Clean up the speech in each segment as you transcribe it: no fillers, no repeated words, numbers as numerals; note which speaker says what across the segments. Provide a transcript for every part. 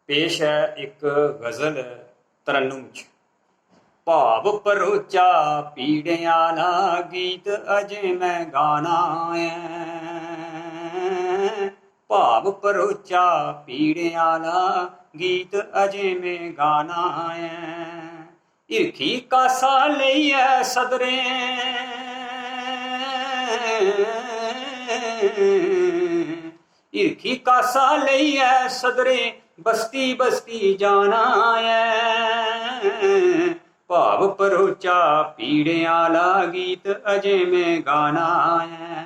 Speaker 1: पेश है एक गज़ल तरन्नुम च। भाव परोचा पीड़िया ना गीत अजे मैं गाना है। भाव परोचा पीड़िया ना गीत अजे मैं गाना है। इरखी कासा लइयै सदरे इरखी कासा लइयै सदरे बस्ती बस्ती जाना है। भाव परोचा पीड़िया ला गीत अजे में गाना है।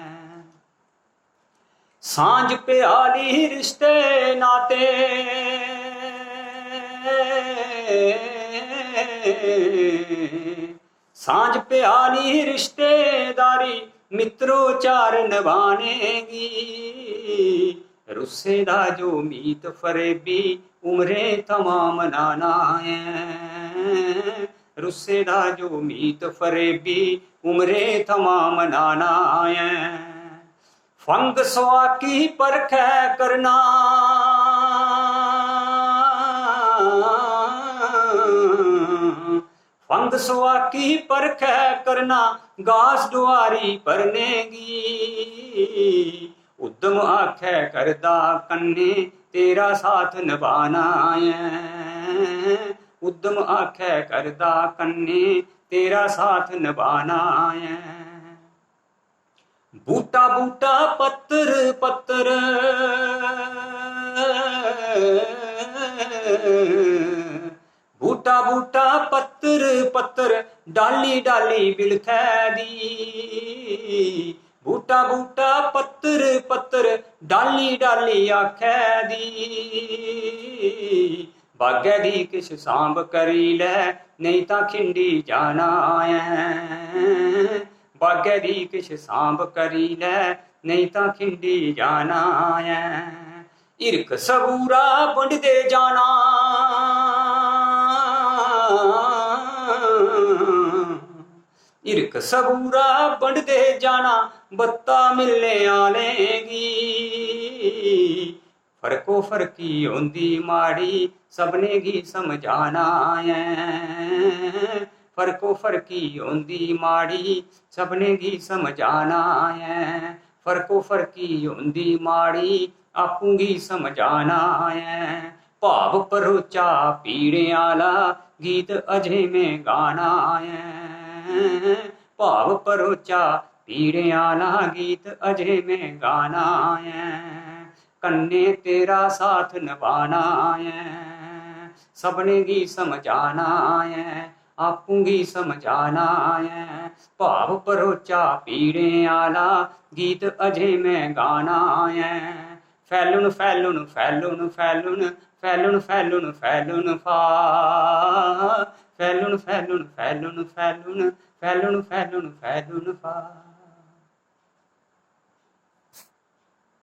Speaker 1: सांझ प्याली रिश्ते नाते सांझ प्याली रिश्तेदारी मित्रों चार निभानेगी। रुस्से दा जो मीत फरेबी उम्रे तमाम नाना है। रुस्से दा जो मीत फरेबी उम्रे तमाम नाना है। फंग सवा की परख करना फंग सवा की परख करना घास डुआरी भरनेगी। उद्दम आखे करदा कन्ने तेरा साथ निभाना है। उद्दम आखे करदा कन्ने तेरा साथ निभाना है। बूटा बूटा पत्तर पत्तर बूटा बूटा पत्तर पत्तर डाली डाली बिलखै दी। बूटा बूटा पत्तर पत्तर डाली डाली आखै दी। बागै दी किश सांभ करी लै नहीं तां खिंडी जाना है। बागै दी किश सांभ करी लै नहीं तां खिंडी जाना है। इरक सबूरा बंडदे जाना इरक सबूरा बंडदे जाना बत्ता मिलने आलेगी। फर्को फर्की होंदी माड़ी सबने गी समझाना है। फर्को फर्की होंदी माड़ी सबने गी समझाना है। फर्को फर्की होंदी माड़ी आपूं गी समझाना है। भाव परोचा पीड़िया ला गीत अजे में गाना है। भाव परोचा पीड़िया ला गीत अजे में गाना है। कन्ने तेरा साथ निभाना है। सबने गी समझाना है आपूं गी समझाना है। भाव परोचा पीड़िया ला गीत अजे में गाना है। फैलुन फैलुन फैलुन फैलुन फैलुन फैलुन फैलुन फा फैलुन फैलुन फैलुन फैलुन फैलुन फैलुन फैलुन फा।